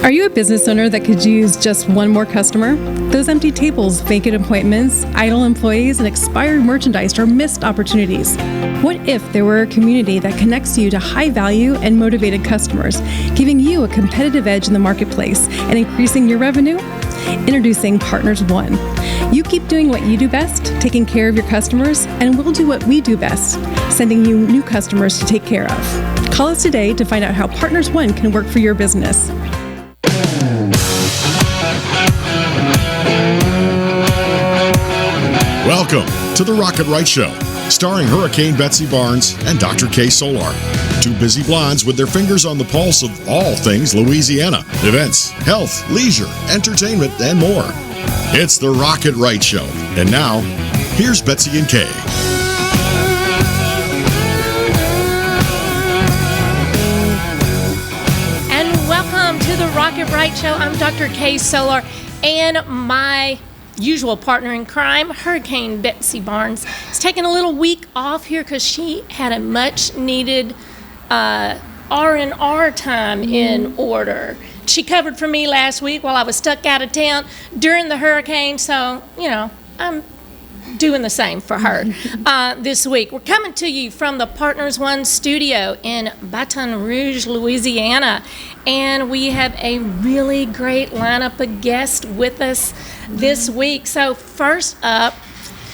Are you a business owner that could use just one more customer? Those empty tables, vacant appointments, idle employees, and expired merchandise are missed opportunities. What if there were a community that connects you to high-value and motivated customers, giving you a competitive edge in the marketplace and increasing your revenue? Introducing Partners One. You keep doing what you do best, taking care of your customers, and we'll do what we do best, sending you new customers to take care of. Call us today to find out how Partners One can work for your business. Welcome to the Rocket Right Show, starring Hurricane Betsy Barnes and Dr. K. Solar. Two busy blondes with their fingers on the pulse of all things Louisiana. Events, health, leisure, entertainment, and more. It's the Rocket Right Show. And now, here's Betsy and Kay. And welcome to the Rocket Right Show. I'm Dr. Kay Solar, and my usual partner in crime, Hurricane Betsy Barnes, is taking a little week off here because she had a much-needed R&R time in order. She covered for me last week while I was stuck out of town during the hurricane, so, I'm doing the same for her this week. We're coming to you from the Partners One studio in Baton Rouge, Louisiana, and we have a really great lineup of guests with us this week. So first up,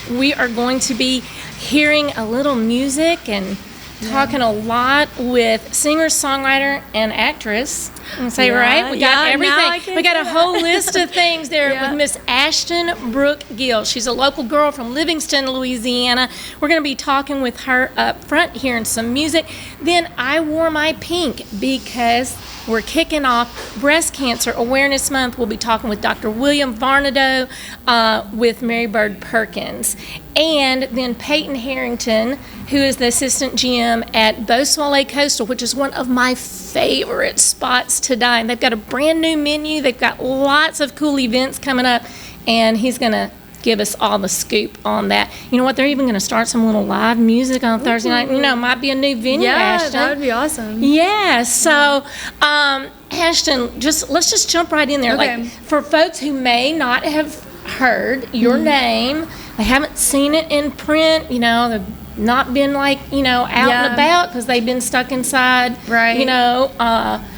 we are going to be hearing a little music and talking a lot with singer-songwriter and actress. Right? We got everything. We got a whole list of things there with Miss Ashton Brooke Gill. She's a local girl from Livingston, Louisiana. We're going to be talking with her up front, hearing some music. Then I wore my pink because we're kicking off Breast Cancer Awareness Month. We'll be talking with Dr. William Vanardo with Mary Bird Perkins. And then Peyton Harrington, who is the assistant GM at Beausoleil Coastal, which is one of my favorite spots to dine. They've got a brand new menu. They've got lots of cool events coming up, and he's going to give us all the scoop on that. You know what? They're even going to start some little live music on Thursday night. Might be a new venue, Ashton. Yeah, that would be awesome. Yeah, so Ashton, let's just jump right in there. Okay. Like, for folks who may not have heard your name, they haven't seen it in print, they've not been out and about because they've been stuck inside,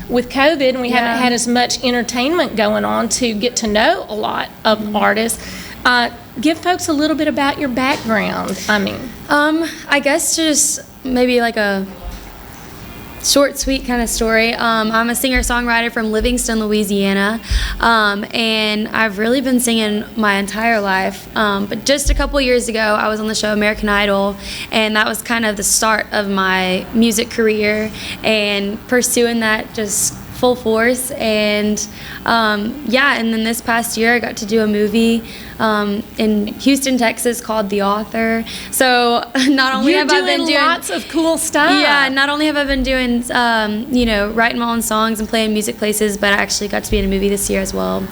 with COVID, and we haven't had as much entertainment going on to get to know a lot of artists. Give folks a little bit about your background. I guess just maybe like a short, sweet kind of story. I'm a singer-songwriter from Livingston, Louisiana, and I've really been singing my entire life. But just a couple years ago, I was on the show American Idol, and that was kind of the start of my music career and pursuing that just full force. And and then this past year I got to do a movie in Houston, Texas called The Author. So not only have I been doing lots of cool stuff. Yeah, not only have I been doing writing my own songs and playing music places, but I actually got to be in a movie this year as well.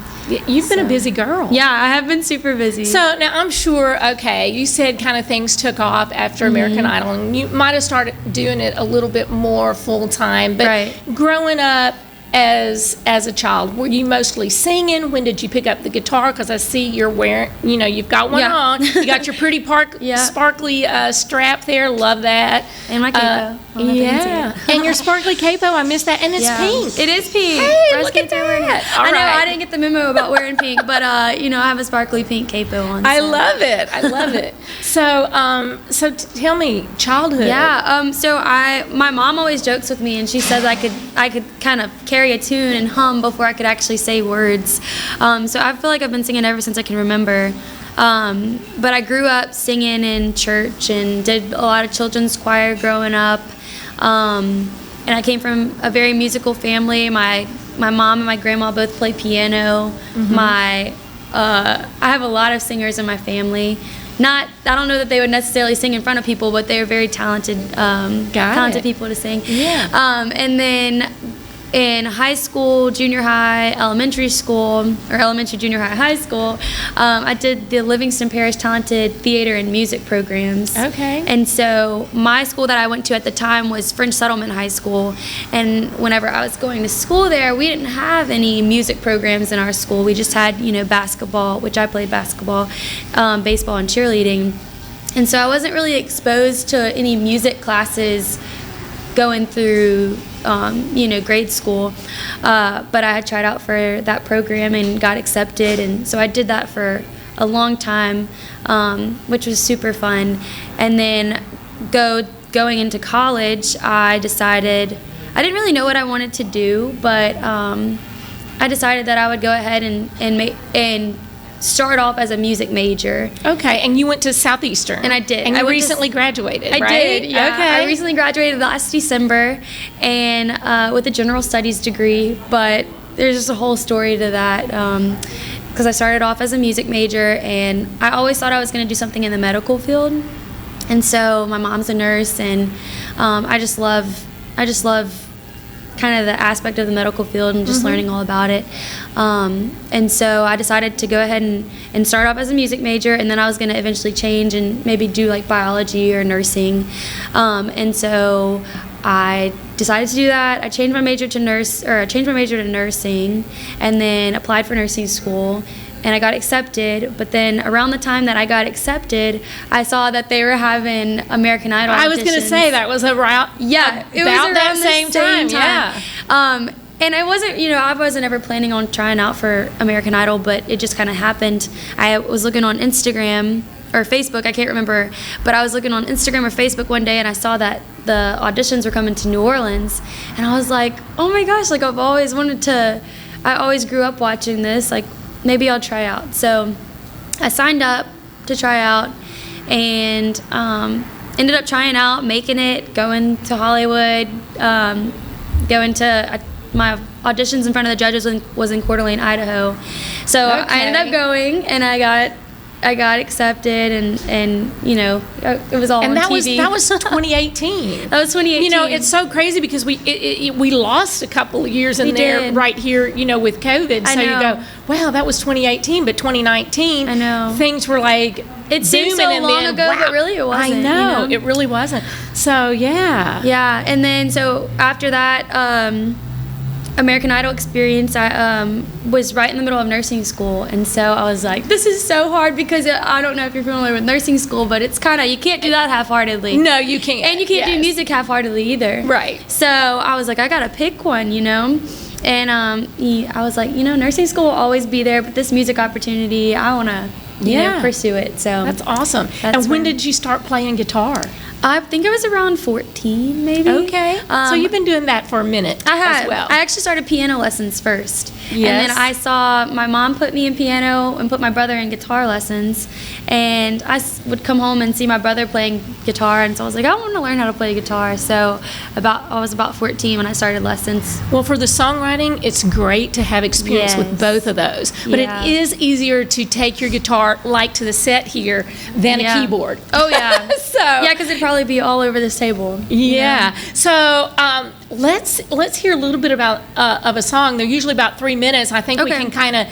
You've been a busy girl. Yeah, I have been super busy. So now I'm sure, you said kind of things took off after American Idol, and you might have started doing it a little bit more full time. But growing up as a child, were you mostly singing? When did you pick up the guitar? Because I see you're wearing, you've got one on. You got your pretty sparkly strap there. Love that. And my capo. And your sparkly capo. I missed that. And it's pink. It is pink. Hey, look at that. I know I didn't get the memo about wearing pink, but I have a sparkly pink capo on. I love it. So tell me, childhood. Yeah. So my mom always jokes with me, and she says I could kind of carry a tune and hum before I could actually say words. So I feel like I've been singing ever since I can remember. But I grew up singing in church and did a lot of children's choir growing up. And I came from a very musical family. My mom and my grandma both play piano. I have a lot of singers in my family. I don't know that they would necessarily sing in front of people, but they're very talented people to sing. Yeah. And then in high school, junior high, elementary school, or elementary, junior high, high school, I did the Livingston Parish Talented Theater and Music programs. Okay. And so my school that I went to at the time was French Settlement High School. And whenever I was going to school there, we didn't have any music programs in our school. We just had, basketball, which I played basketball, baseball, and cheerleading. And so I wasn't really exposed to any music classes going through grade school, but I had tried out for that program and got accepted, and so I did that for a long time, which was super fun. And then going into college, I decided I didn't really know what I wanted to do, but I decided that I would go ahead and start off as a music major. Okay, and you went to Southeastern. And I did. And you recently graduated, right? I did, yeah. Okay. I recently graduated last December and with a general studies degree, but there's just a whole story to that because I started off as a music major, and I always thought I was going to do something in the medical field. And so my mom's a nurse, and I just love kind of the aspect of the medical field and just learning all about it. And so I decided to go ahead and start off as a music major, and then I was going to eventually change and maybe do like biology or nursing. And so I decided to do that. I changed my major to nursing, and then applied for nursing school. And I got accepted, but then around the time that I got accepted, I saw that they were having American Idol auditions. I was going to say that was around it was around that same time. Yeah. And I wasn't ever planning on trying out for American Idol, but it just kind of happened. I was looking on Instagram or Facebook, I can't remember, but I was looking on Instagram or Facebook one day, and I saw that the auditions were coming to New Orleans, and I was like, oh my gosh, like I always grew up watching this, like maybe I'll try out. So I signed up to try out, and ended up trying out, making it, going to Hollywood, going to my auditions in front of the judges was in Coeur d'Alene, Idaho. So I ended up going, and I got accepted, and it was all on TV. That was 2018. That was 2018. It's so crazy because we lost a couple of years in there right here, with COVID. So you go, wow, that was 2018, but 2019, I know, things were like it seemed so long ago, wow, but really it wasn't. I know, it really wasn't. So yeah, and then so after that. American Idol experience, I was right in the middle of nursing school, and so I was like, this is so hard because I don't know if you're familiar with nursing school, but it's kind of, you can't do that half-heartedly. No, you can't. And you can't do music half-heartedly either. Right. So I was like, I gotta pick one, and I was like, nursing school will always be there, but this music opportunity, I want to pursue it. So that's awesome. And when did you start playing guitar? I think I was around 14, maybe. Okay. So you've been doing that for a minute. I have. As well. I actually started piano lessons first. Yes. And then I saw my mom put me in piano and put my brother in guitar lessons. And I would come home and see my brother playing guitar. And so I was like, I want to learn how to play guitar. So I was about 14 when I started lessons. Well, for the songwriting, it's great to have experience with both of those. But it is easier to take your guitar, like to the set here, than a keyboard. Oh, yeah. Because it'd probably be all over this table. Yeah. So let's hear a little bit about of a song. They're usually about 3 minutes. I think we can kind of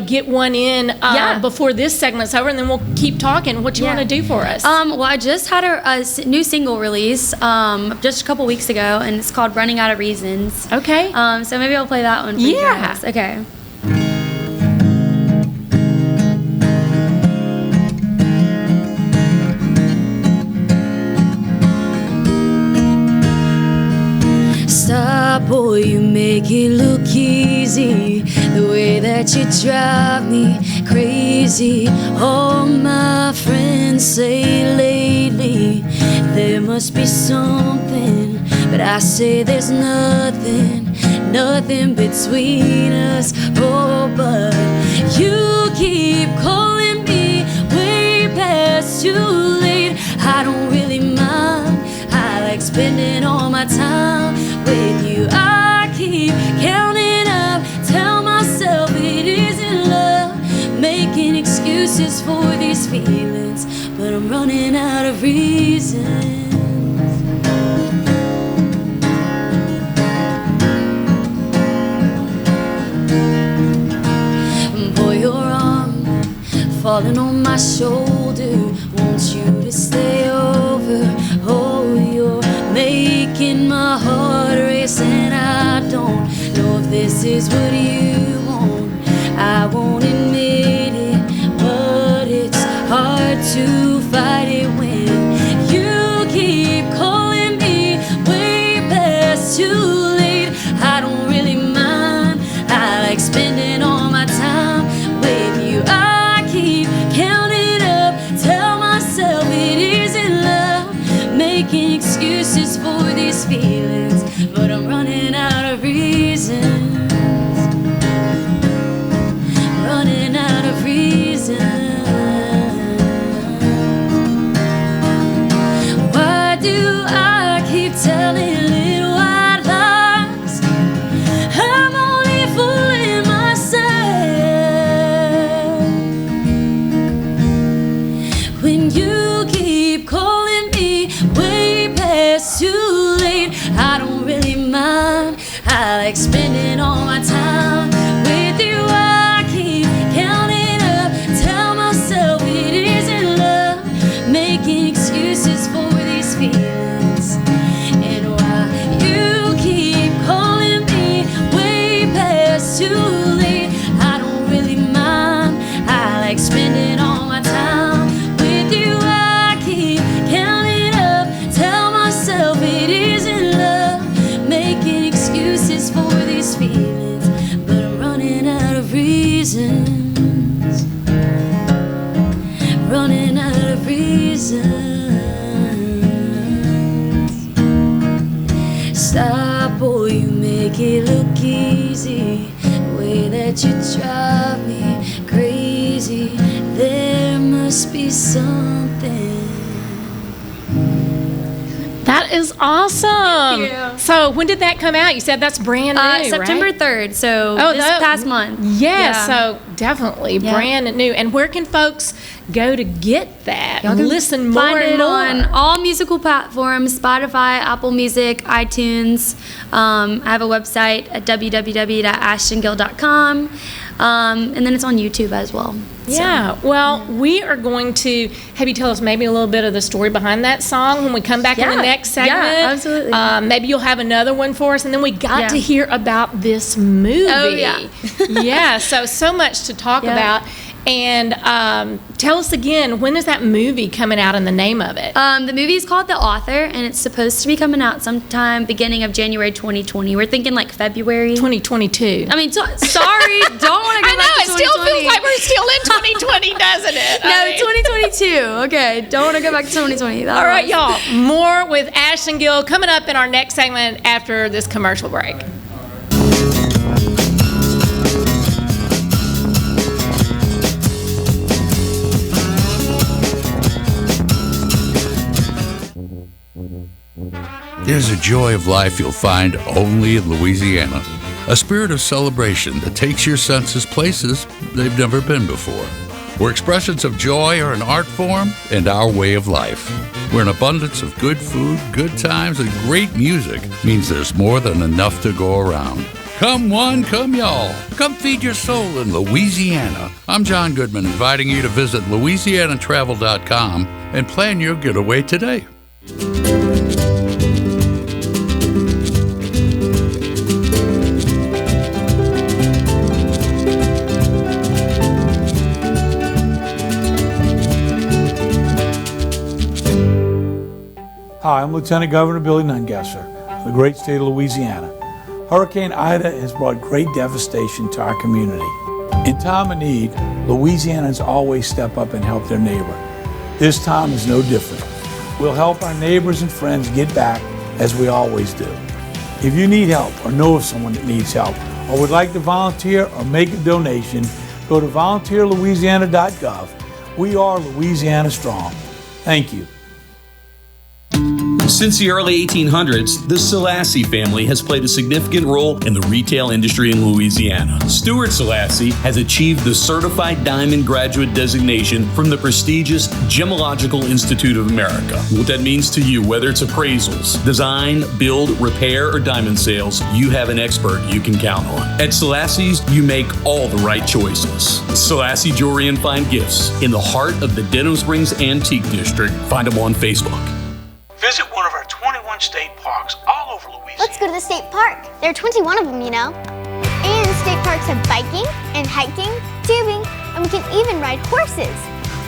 get one in before this segment's over, and then we'll keep talking. What you want to do for us? Well, I just had a new single release just a couple weeks ago, and it's called "Running Out of Reasons." Okay. So maybe I'll play that one for you guys. Okay. Stop, boy, you make it look easy. The way that you drive me crazy. All my friends say lately there must be something, but I say there's nothing between us. Oh, but you keep calling me way past too late. I don't really mind. I like spending all my time with you. I keep counting up, tell myself it isn't love, making excuses for these feelings, but I'm running out of reasons. falling on my shoulder. Want you to stay over. Oh, you're making my heart race, and I don't know if this is what you want. I won't admit it, but it's hard to fight it when you keep calling me way past too late. I don't really mind, I like spending all my time with you. I keep counting up, tell myself it isn't love, making excuses for these feelings, but I'm running out of reasons, running out of reasons. Why do I keep telling little white lies? I'm only fooling myself when you keep calling me way past too late. I don't really mind, I like spending all my time with you. I keep counting up, tell myself it isn't love, making excuses for these feelings, and why you keep calling me way past too late. I don't really mind, I like spending all my time with you. I keep counting up, tell myself it isn't love, making excuses for these feelings, but I'm running out of reasons, running out of reasons. Stop or you make it look easy, the way that you drive me crazy. There must be something. That is awesome. Thank you. So when did that come out? You said that's brand new, September right? 3rd, so this past month. Yeah, so definitely Yeah. brand new. And where can folks go to get that? Y'all can Listen more find and it more. on all musical platforms, Spotify, Apple Music, iTunes. I have a website at www.ashtongill.com, and then it's on YouTube as well. Yeah, well, we are going to have you tell us maybe a little bit of the story behind that song when we come back in the Yeah, next segment. yeah, absolutely. Maybe you'll have another one for us, and then we got Yeah. to hear about this movie. Oh, yeah. Yeah, so much to talk Yeah. about. And tell us again, when is that movie coming out and the name of it? The movie is called The Author, and it's supposed to be coming out sometime beginning of January 2020. We're thinking like February. 2022. I mean, sorry, don't want to go I back know, to it still 2020. feels like we're still in 2020, doesn't it? No, 2022. Okay, don't want to go back to 2020. All right, y'all. More with Ashton Gill coming up in our next segment after this commercial break. There's a joy of life you'll find only in Louisiana. A spirit of celebration that takes your senses places they've never been before. Where expressions of joy are an art form and our way of life. Where an abundance of good food, good times, and great music means there's more than enough to go around. Come one, come y'all. Come feed your soul in Louisiana. I'm John Goodman, inviting you to visit louisianatravel.com and plan your getaway today. Hi, I'm Lieutenant Governor Billy Nungesser of the great state of Louisiana. Hurricane Ida has brought great devastation to our community. In time of need, Louisianans always step up and help their neighbor. This time is no different. We'll help our neighbors and friends get back as we always do. If you need help or know of someone that needs help or would like to volunteer or make a donation, go to volunteerlouisiana.gov. We are Louisiana Strong. Thank you. Since the early 1800s, the Selassie family has played a significant role in the retail industry in Louisiana. Stuart Selassie has achieved the Certified Diamond Graduate designation from the prestigious Gemological Institute of America. What that means to you, whether it's appraisals, design, build, repair, or diamond sales, you have an expert you can count on. At Selassie's, you make all the right choices. Selassie Jewelry and Fine Gifts in the heart of the Denham Springs Antique District. Find them on Facebook. Visit one of our 21 state parks all over Louisiana. Let's go to the state park. There are 21 of them, you know. And state parks have biking and hiking, tubing, and we can even ride horses.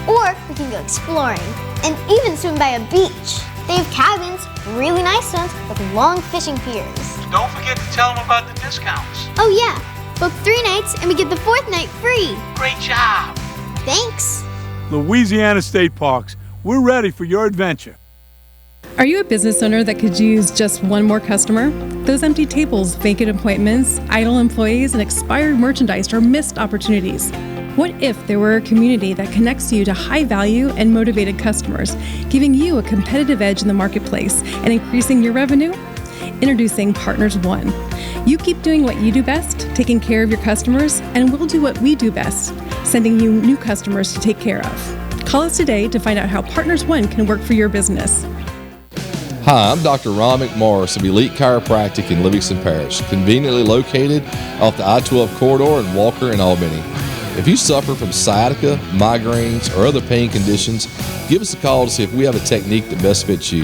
Or we can go exploring and even swim by a beach. They have cabins, really nice ones, with long fishing piers. Don't forget to tell them about the discounts. Oh yeah, book 3 nights and we get the 4th night free. Great job. Thanks. Louisiana State Parks, we're ready for your adventure. Are you a business owner that could use just one more customer? Those empty tables, vacant appointments, idle employees, and expired merchandise are missed opportunities. What if there were a community that connects you to high-value and motivated customers, giving you a competitive edge in the marketplace and increasing your revenue? Introducing Partners One. You keep doing what you do best, taking care of your customers, and we'll do what we do best, sending you new customers to take care of. Call us today to find out how Partners One can work for your business. Hi, I'm Dr. Ron McMorris of Elite Chiropractic in Livingston Parish, conveniently located off the I-12 corridor in Walker and Albany. If you suffer from sciatica, migraines, or other pain conditions, give us a call to see if we have a technique that best fits you.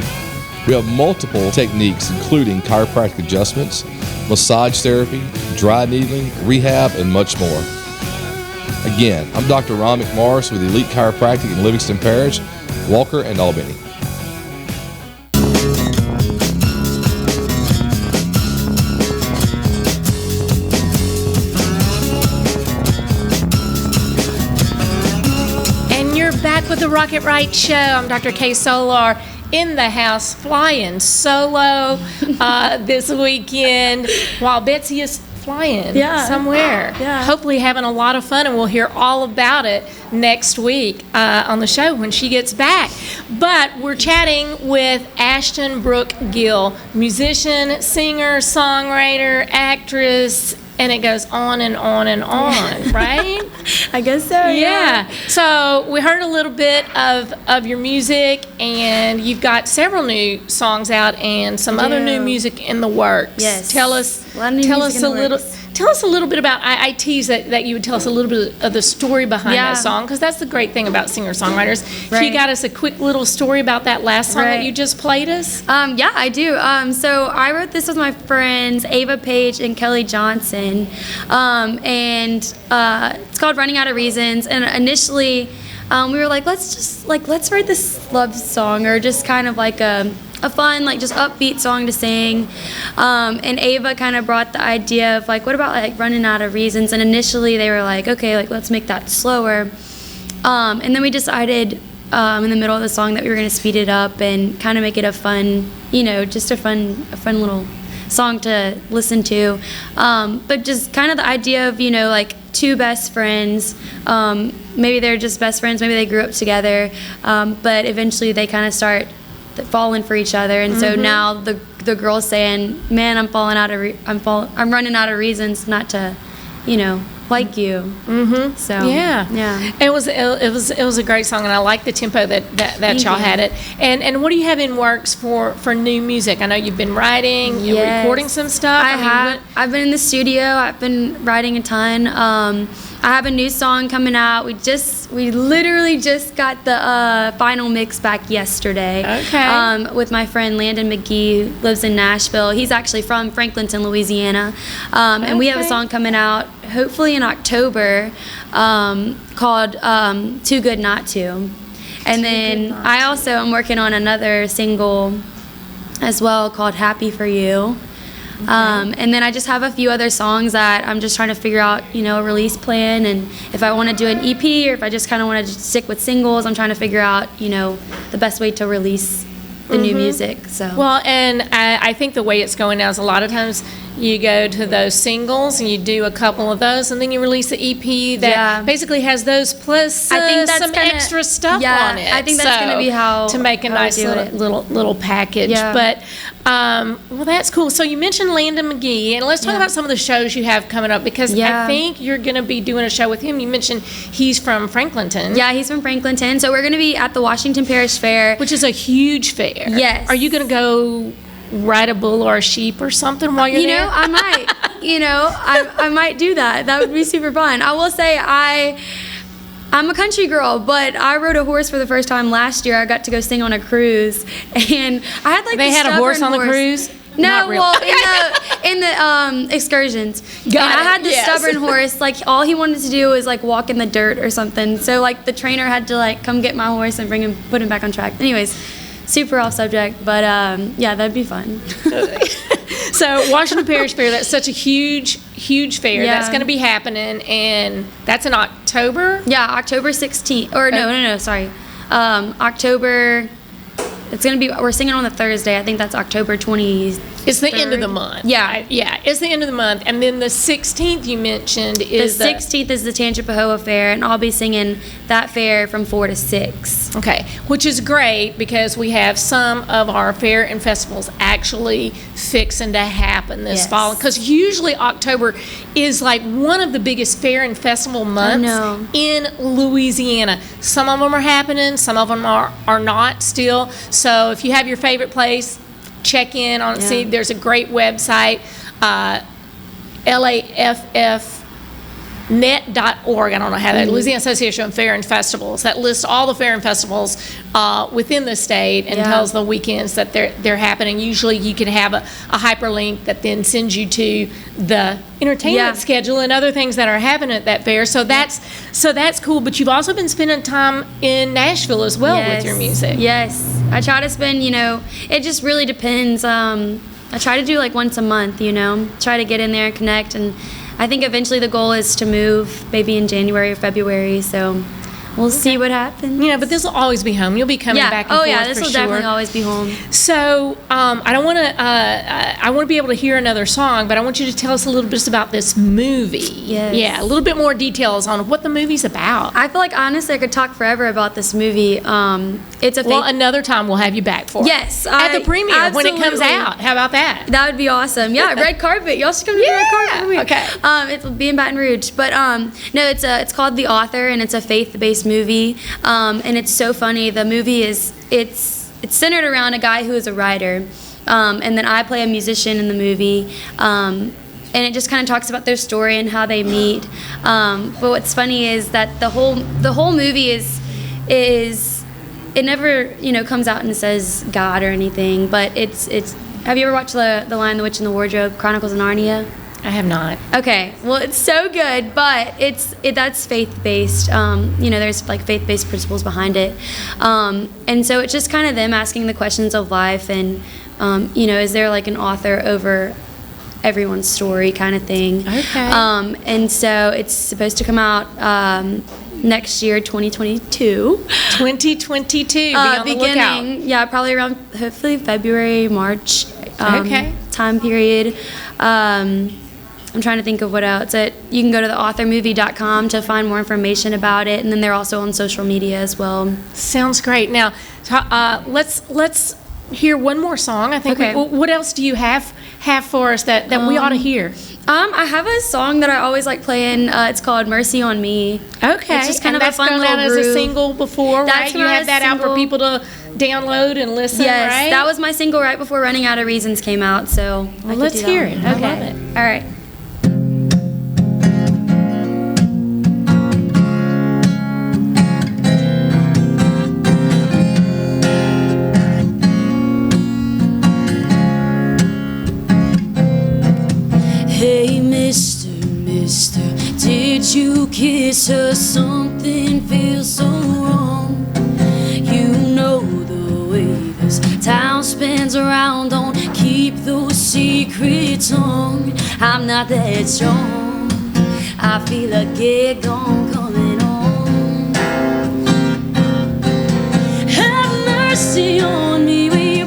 We have multiple techniques including chiropractic adjustments, massage therapy, dry needling, rehab, and much more. Again, I'm Dr. Ron McMorris with Elite Chiropractic in Livingston Parish, Walker, and Albany. Back with the Rocket Right Show. I'm Dr. Kay Solar in the house, flying solo this weekend while Betsy is flying somewhere. Yeah. Hopefully having a lot of fun, and we'll hear all about it next week on the show when she gets back. But we're chatting with Ashton Brooke Gill, musician, singer, songwriter, actress, and it goes on and on and on, right? I guess so, yeah. So we heard a little bit of your music, and you've got several new songs out and some other new music in the works. Yes. Tell us a little bit about, I tease that you would tell us a little bit of the story behind that song, because that's the great thing about singer-songwriters. Right. You got us a quick little story about that last song that you just played us? Yeah, I do. So I wrote this with my friends Ava Page and Kelly Johnson, and it's called Running Out of Reasons. And initially, we were like, let's write this love song, or just kind of like a fun, like, just upbeat song to sing. And Ava kind of brought the idea of, like, what about, like, running out of reasons? And initially they were like, okay, like, let's make that slower. And then we decided in the middle of the song that we were going to speed it up and kind of make it a fun, just a fun little song to listen to. But just kind of the idea of, like, two best friends. Maybe they're just best friends, maybe they grew up together, but eventually they kind of start falling for each other, and so now the girl's saying, "Man, I'm running out of reasons not to, like you." So yeah, it was a great song, and I like the tempo that y'all had it. And what do you have in works for new music? I know you've been writing, you're recording some stuff. I've been in the studio. I've been writing a ton. I have a new song coming out. We literally just got the final mix back yesterday. Okay. With my friend Landon McGee, who lives in Nashville. He's actually from Franklinton, Louisiana. And we have a song coming out hopefully in October called Too Good Not To. And then I also am working on another single as well called Happy For You. And then I just have a few other songs that I'm just trying to figure out, a release plan, and if I want to do an EP or if I just kind of want to stick with singles. I'm trying to figure out, the best way to release the new music. So Well, and I think the way it's going now is a lot of times you go to those singles and you do a couple of those, and then you release the EP that basically has those plus I think that's some extra stuff on it. I think that's going to be how to make a nice little package. Yeah. But well, that's cool. So you mentioned Landon McGee, and let's talk about some of the shows you have coming up, because I think you're going to be doing a show with him. You mentioned he's from Franklinton. Yeah, he's from Franklinton. So we're going to be at the Washington Parish Fair, which is a huge fair. Yes. Are you going to go ride a bull or a sheep or something while you're there? I might. I might do that. That would be super fun. I will say I'm a country girl, but I rode a horse for the first time last year. I got to go sing on a cruise, and I had They had a horse on the cruise? No, Not really. well, in the excursions. I had this stubborn horse. Like, all he wanted to do was like walk in the dirt or something. So like the trainer had to like come get my horse and put him back on track. Anyways, super off subject, but yeah, that'd be fun. So Washington Parish Fair, that's such a huge fair. That's going to be happening, and that's in October? Yeah, October 16th. Or no, sorry. October, it's going to be, we're singing on the Thursday. I think that's October 20th. It's the end of the month. Yeah. Yeah, it's the end of the month. And then the 16th you mentioned is the 16th is the Tangipahoa Fair, and I'll be singing that fair from 4 to 6. Okay, which is great because we have some of our fair and festivals actually fixing to happen this fall. Because usually October is like one of the biggest fair and festival months in Louisiana. Some of them are happening, some of them are not still. So if you have your favorite place, check in on it. See, there's a great website, LAFFnet.org. I don't know how that, Louisiana Association of Fair and Festivals, that lists all the fair and festivals within the state and tells the weekends that they're happening. Usually you can have a hyperlink that then sends you to the entertainment schedule and other things that are happening at that fair. So that's cool. But you've also been spending time in Nashville as well with your music. Yes. I try to spend, it just really depends. I try to do like once a month, try to get in there and connect. And I think eventually the goal is to move maybe in January or February. So we'll see what happens. But this will always be home. You'll be coming back and forth this will definitely always be home. So I don't want to. I want to be able to hear another song, but I want you to tell us a little bit about this movie. Yes. Yeah, a little bit more details on what the movie's about. I feel like honestly I could talk forever about this movie. It's another time we'll have you back for it. Yes, at the premiere when it comes out. How about that? That would be awesome. Yeah, red carpet. Y'all should come to the red carpet for me. Okay. It'll be in Baton Rouge, but no, it's called The Author, and it's a faith-based movie. And it's so funny. The movie it's centered around a guy who is a writer, and then I play a musician in the movie. And it just kind of talks about their story and how they meet. But what's funny is that the whole movie is it never comes out and says God or anything. But it's. Have you ever watched the Lion, the Witch, and the Wardrobe, Chronicles of Narnia? I have not. Okay, well, it's so good, but that's faith-based. There's like faith-based principles behind it, and so it's just kind of them asking the questions of life, and is there like an author over everyone's story kind of thing? Okay. And so it's supposed to come out next year, 2022. 2022. Be on the lookout. Yeah, probably around hopefully February, March. Time period. I'm trying to think of what else. You can go to theauthormovie.com to find more information about it, and then they're also on social media as well. Sounds great. Now, let's hear one more song. I think. Okay. What else do you have for us that we ought to hear? I have a song that I always like playing. It's called "Mercy on Me." Okay, it's just kind of a fun little as a single before, right? You had that out for people to download and listen. Yes, right? that was my single right before "Running Out of Reasons" came out. So let's hear it. Okay, I love it. All right. Hey, mister, did you kiss her? Something feels so wrong. You know the way this town spins around. Don't keep those secrets on. I'm not that strong. I feel a gig on coming on. Have mercy on me, will you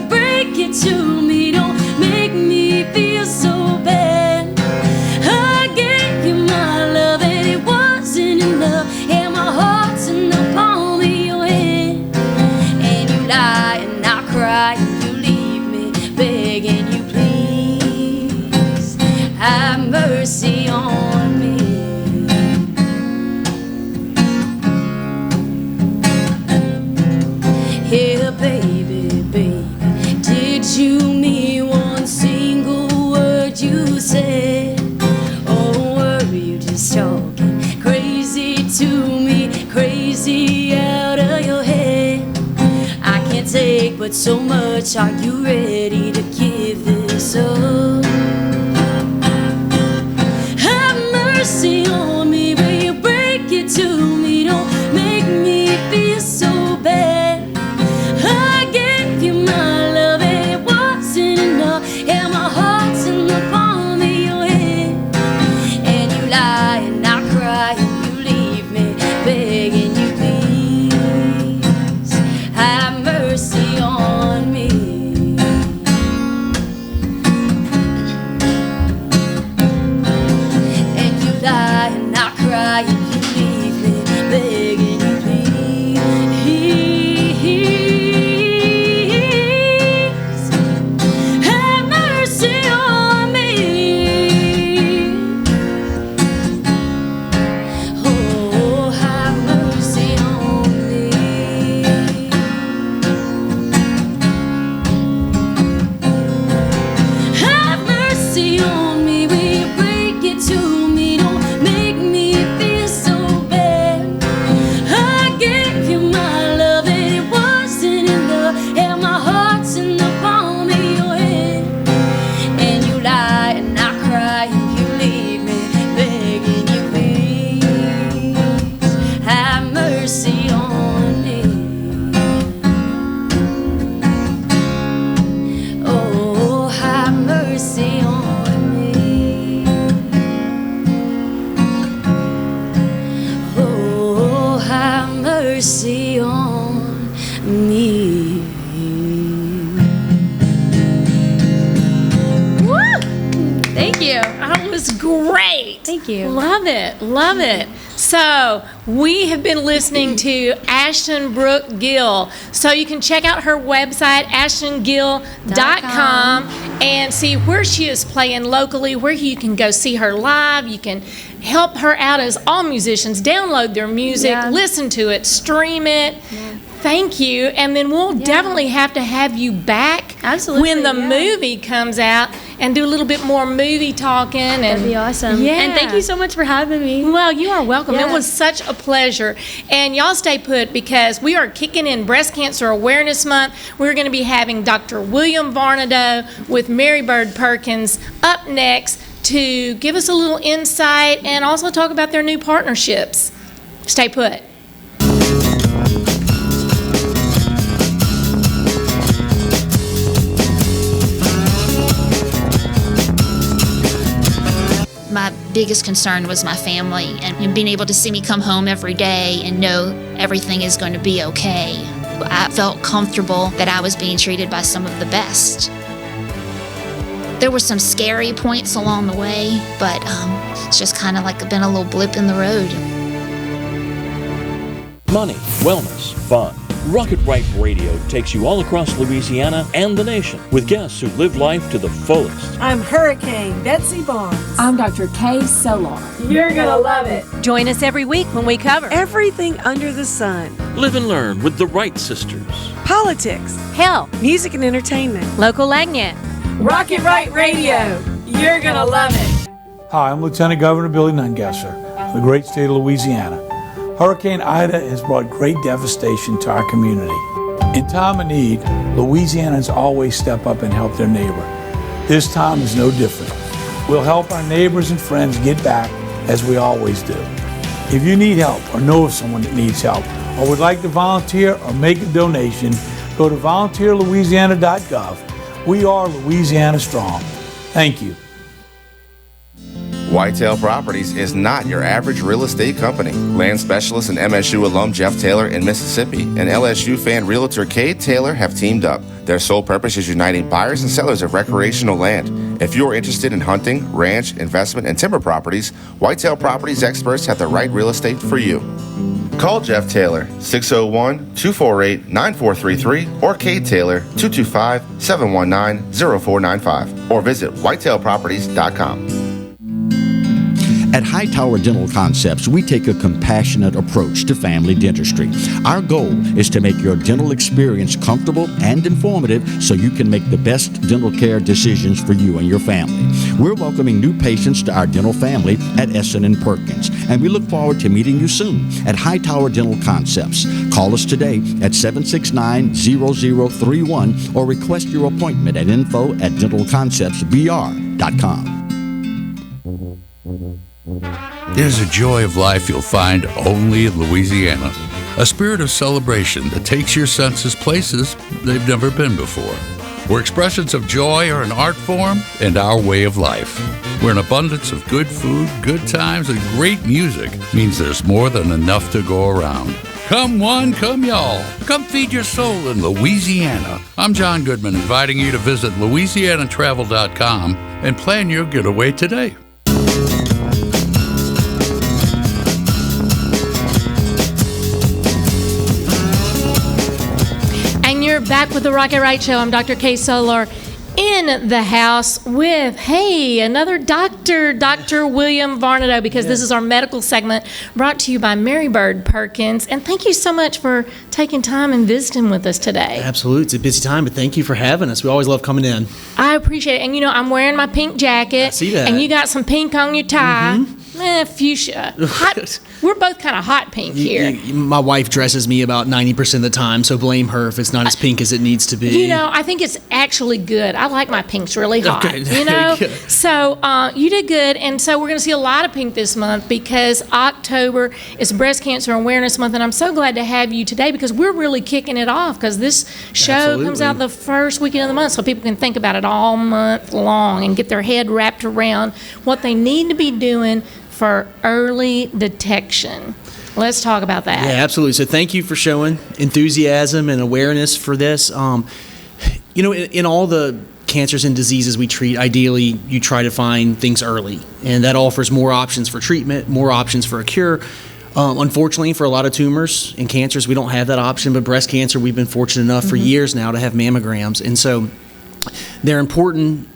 crazy to me, crazy out of your head. I can't take but so much. Are you ready to give this up? Have mercy on me, will you break it to me? Don't make me feel so bad. I gave you my love and it wasn't enough. Yeah, my heart's in the palm of your hand. And you lie and I cry and you leave me begging you please have mercy on me. And you lie and I cry and you leave me begging you please have mercy on me. Oh, have mercy on me. Have mercy on me, will you break it to me? Don't make me feel so bad. I gave you my love and it wasn't enough. And my heart's in the palm of your hand. And you lie and I cry and you leave me begging you please have mercy on me. Oh, have mercy on me. Oh, have mercy on me. Woo! Thank you. That was great. Thank you. Love it. Love it. So, we have been listening to Ashton Brooke Gill. So, you can check out her website, ashtongill.com, and see where she is playing locally, where you can go see her live. You can help her out, as all musicians download their music, Yeah. listen to it, stream it. Thank you. And then we'll definitely have to have you back Absolutely, when the yeah. movie comes out and do a little bit more movie talking. And That'd be awesome. Yeah. And thank you so much for having me. Well, you are welcome. It Yeah. was such a pleasure. And y'all stay put because we are kicking in Breast Cancer Awareness Month. We're going to be having Dr. William Vanardo with Mary Bird Perkins up next to give us a little insight and also talk about their new partnerships. Stay put. My biggest concern was my family and being able to see me come home every day and know everything is going to be okay. I felt comfortable that I was being treated by some of the best. There were some scary points along the way, but it's just kind of like been a little blip in the road. Money, wellness, fun. Rocket Right Radio takes you all across Louisiana and the nation with guests who live life to the fullest. I'm Hurricane Betsy Barnes. I'm Dr. Kay Solar. You're gonna love it. Join us every week when we cover Everything under the sun. Live and learn with the Wright sisters. Politics, health, music and entertainment. local agnet. Rocket Right Radio. You're gonna love it. Hi, I'm Lieutenant Governor Billy Nungesser of the great state of Louisiana. Hurricane Ida has brought great devastation to our community. In time of need, Louisianans always step up and help their neighbor. This time is no different. We'll help our neighbors and friends get back as we always do. If you need help or know of someone that needs help or would like to volunteer or make a donation, go to volunteerlouisiana.gov. We are Louisiana Strong. Thank you. Whitetail Properties is not your average real estate company. Land specialist and MSU alum Jeff Taylor in Mississippi and LSU fan realtor Cade Taylor have teamed up. Their sole purpose is uniting buyers and sellers of recreational land. If you are interested in hunting, ranch, investment, and timber properties, Whitetail Properties experts have the right real estate for you. Call Jeff Taylor, 601-248-9433, or Cade Taylor, 225-719-0495, or visit whitetailproperties.com. At Hightower Dental Concepts, we take a compassionate approach to family dentistry. Our goal is to make your dental experience comfortable and informative so you can make the best dental care decisions for you and your family. We're welcoming new patients to our dental family at Essen and Perkins, and we look forward to meeting you soon at Hightower Dental Concepts. Call us today at 769-0031 or request your appointment at info@dentalconceptsbr.com. There's a joy of life you'll find only in Louisiana. A spirit of celebration that takes your senses places they've never been before. Where expressions of joy are an art form and our way of life. Where an abundance of good food, good times, and great music means there's more than enough to go around. Come one, come y'all. Come feed your soul in Louisiana. I'm John Goodman, inviting you to visit LouisianaTravel.com and plan your getaway today. Back with the Rocket Right Show. I'm Dr. Kay Solar in the house with, another doctor, Dr. William Vanardo, because this is our medical segment brought to you by Mary Bird Perkins. And thank you so much for taking time and visiting with us today. Absolutely. It's a busy time, but thank you for having us. We always love coming in. I appreciate it. And, I'm wearing my pink jacket. I see that. And you got some pink on your tie. Fuchsia. We're both kind of hot pink here. My wife dresses me about 90% of the time, so blame her if it's not as pink as it needs to be. I think it's actually good. I like my pinks really hot. Okay. So you did good, and so we're going to see a lot of pink this month because October is Breast Cancer Awareness Month, and I'm so glad to have you today because we're really kicking it off because this show comes out the first weekend of the month, so people can think about it all month long and get their head wrapped around what they need to be doing for early detection. Let's talk about that. Yeah, absolutely. So thank you for showing enthusiasm and awareness for this. In all the cancers and diseases we treat, ideally you try to find things early, and that offers more options for treatment, more options for a cure. Unfortunately, for a lot of tumors and cancers, we don't have that option, but breast cancer, we've been fortunate enough for years now to have mammograms. And so they're important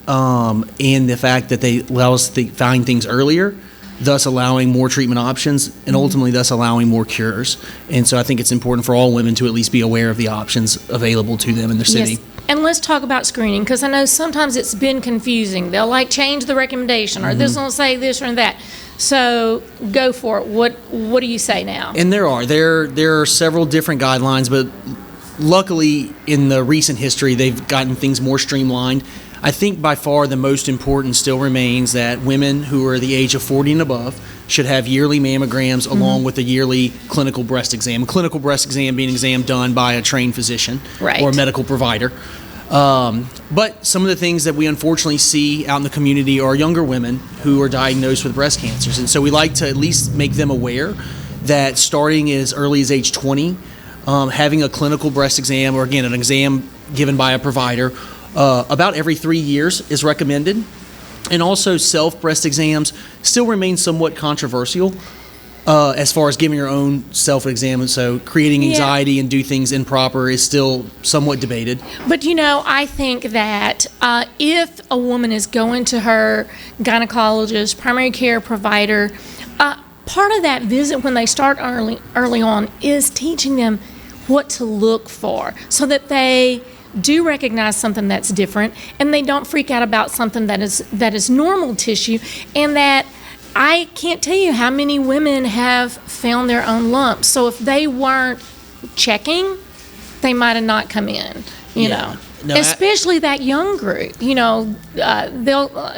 in the fact that they allow us to find things earlier, thus allowing more treatment options and ultimately thus allowing more cures. And so I think it's important for all women to at least be aware of the options available to them in their city. Yes. And let's talk about screening because I know sometimes it's been confusing. They'll change the recommendation or this will say this or that. So go for it. What do you say now? And there are several different guidelines, but luckily in the recent history they've gotten things more streamlined. I think by far the most important still remains that women who are the age of 40 and above should have yearly mammograms along with a yearly clinical breast exam. A clinical breast exam being an exam done by a trained physician or a medical provider. But some of the things that we unfortunately see out in the community are younger women who are diagnosed with breast cancers. And so we like to at least make them aware that starting as early as age 20, having a clinical breast exam or, again, an exam given by a provider about every 3 years is recommended. And also self-breast exams still remain somewhat controversial as far as giving your own self-exam. So creating anxiety and do things improper is still somewhat debated. But, I think that if a woman is going to her gynecologist, primary care provider, part of that visit when they start early on is teaching them what to look for so that they do recognize something that's different and they don't freak out about something that is normal tissue, and that I can't tell you how many women have found their own lumps. So if they weren't checking, they might have not come in, you know. No, especially that young group,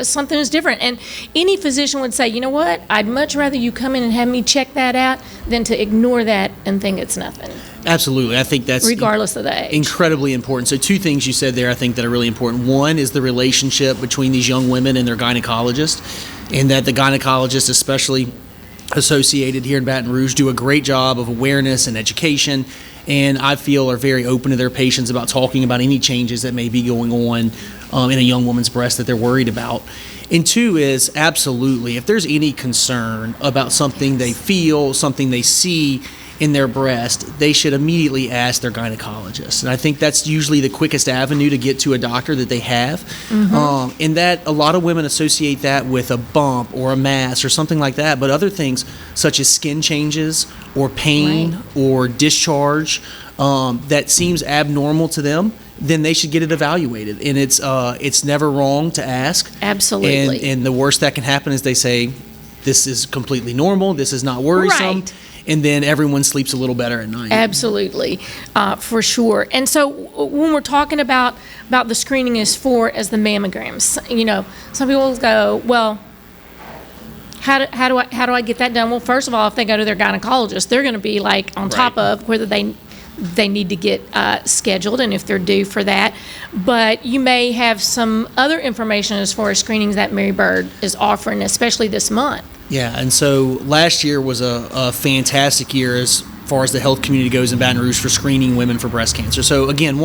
something is different. And any physician would say, you know what, I'd much rather you come in and have me check that out than to ignore that and think it's nothing. Absolutely. I think that's regardless of the age. Incredibly important. So 2 things you said there I think that are really important. One is the relationship between these young women and their gynecologist, and that the gynecologists, especially associated here in Baton Rouge, do a great job of awareness and education, and I feel are very open to their patients about talking about any changes that may be going on in a young woman's breast that they're worried about. And 2 is absolutely, if there's any concern about something they feel, something they see, in their breast, they should immediately ask their gynecologist. And I think that's usually the quickest avenue to get to a doctor that they have. And that a lot of women associate that with a bump or a mass or something like that. But other things such as skin changes or pain or discharge that seems abnormal to them, then they should get it evaluated. And it's never wrong to ask. Absolutely. And the worst that can happen is they say, this is completely normal, this is not worrisome. Right. And then everyone sleeps a little better at night. Absolutely, for sure. And so when we're talking about the screening as far as the mammograms, you know, some people go, well, how do I get that done? Well, first of all, if they go to their gynecologist, they're going to be like on top of whether they need to get scheduled and if they're due for that. But you may have some other information as far as screenings that Mary Bird is offering, especially this month. Yeah, and so last year was a fantastic year as far as the health community goes in Baton Rouge for screening women for breast cancer. So again,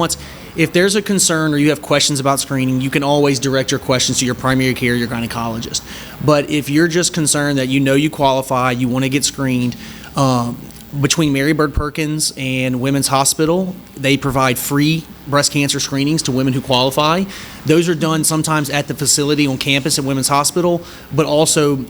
if there's a concern or you have questions about screening, you can always direct your questions to your primary care, your gynecologist. But if you're just concerned that you qualify, you want to get screened, between Mary Bird Perkins and Women's Hospital, they provide free breast cancer screenings to women who qualify. Those are done sometimes at the facility on campus at Women's Hospital, but also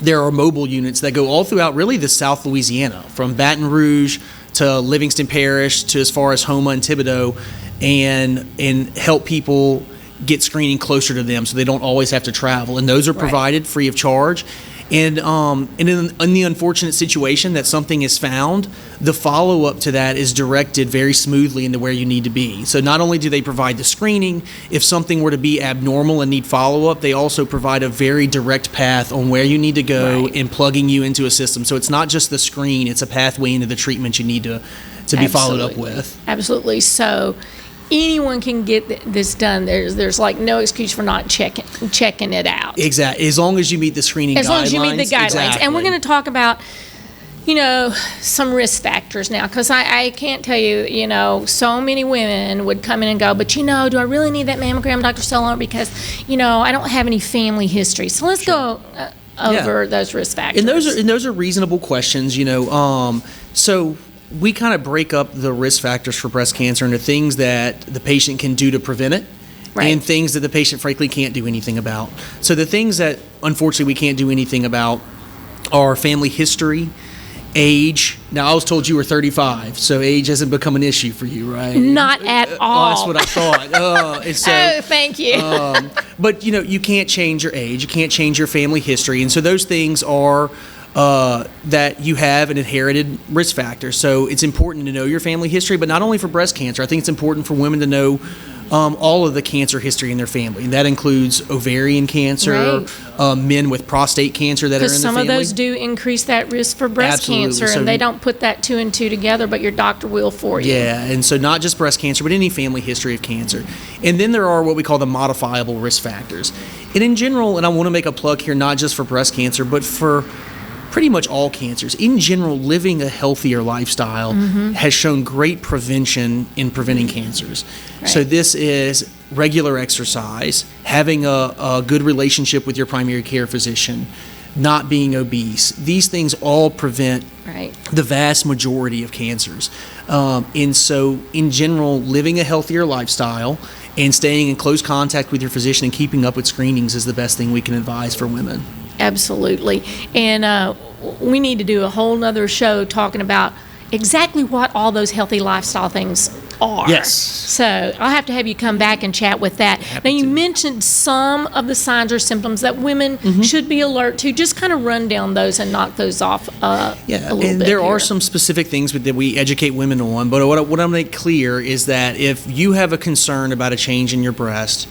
there are mobile units that go all throughout really the South Louisiana, from Baton Rouge to Livingston Parish to as far as Houma and Thibodaux, and help people get screening closer to them so they don't always have to travel. And those are provided free of charge. And in the unfortunate situation that something is found, the follow-up to that is directed very smoothly into where you need to be. So not only do they provide the screening, if something were to be abnormal and need follow-up, they also provide a very direct path on where you need to go and plugging you into a system. So it's not just the screen, it's a pathway into the treatment you need to be followed up with. Absolutely. So anyone can get this done. There's like no excuse for not checking it out. Exactly. As long as you meet the screening guidelines. As long as you meet the guidelines. Exactly. And we're going to talk about, some risk factors now, because I can't tell you, so many women would come in and go, but do I really need that mammogram, Dr. Solar, because, I don't have any family history. So let's go over those risk factors. And those are reasonable questions, So we kind of break up the risk factors for breast cancer into things that the patient can do to prevent it and things that the patient frankly can't do anything about. So the things that unfortunately we can't do anything about are family history, age. Now, I was told you were 35, so age hasn't become an issue for you, right? Not at all. That's what I thought. Thank you. But, you can't change your age. You can't change your family history. And so those things are that you have an inherited risk factor. So it's important to know your family history, but not only for breast cancer. I think it's important for women to know all of the cancer history in their family. And that includes ovarian cancer, men with prostate cancer that are in the family. Because some of those do increase that risk for breast cancer, and they don't put that 2 and 2 together, but your doctor will for you. Yeah, and so not just breast cancer, but any family history of cancer. And then there are what we call the modifiable risk factors. And in general, and I want to make a plug here, not just for breast cancer, but for pretty much all cancers. In general, living a healthier lifestyle has shown great prevention in preventing cancers. So this is regular exercise, having a good relationship with your primary care physician, not being obese. These things all prevent the vast majority of cancers. And so in general, living a healthier lifestyle and staying in close contact with your physician and keeping up with screenings is the best thing we can advise for women. Absolutely. And we need to do a whole nother show talking about exactly what all those healthy lifestyle things are. Yes. So I'll have to have you come back and chat with that. Now, you mentioned some of the signs or symptoms that women should be alert to. Just kind of run down those and knock those off a little bit. And there are some specific things that we educate women on. But what I want to make clear is that if you have a concern about a change in your breast,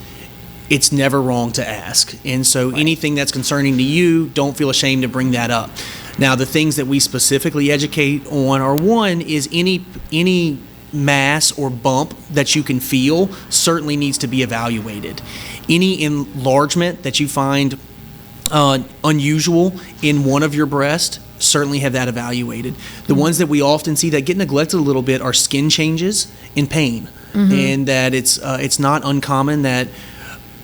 it's never wrong to ask. And so anything that's concerning to you, don't feel ashamed to bring that up. Now, the things that we specifically educate on are, one is any mass or bump that you can feel certainly needs to be evaluated. Any enlargement that you find unusual in one of your breasts, certainly have that evaluated. The ones that we often see that get neglected a little bit are skin changes and pain. And that it's not uncommon that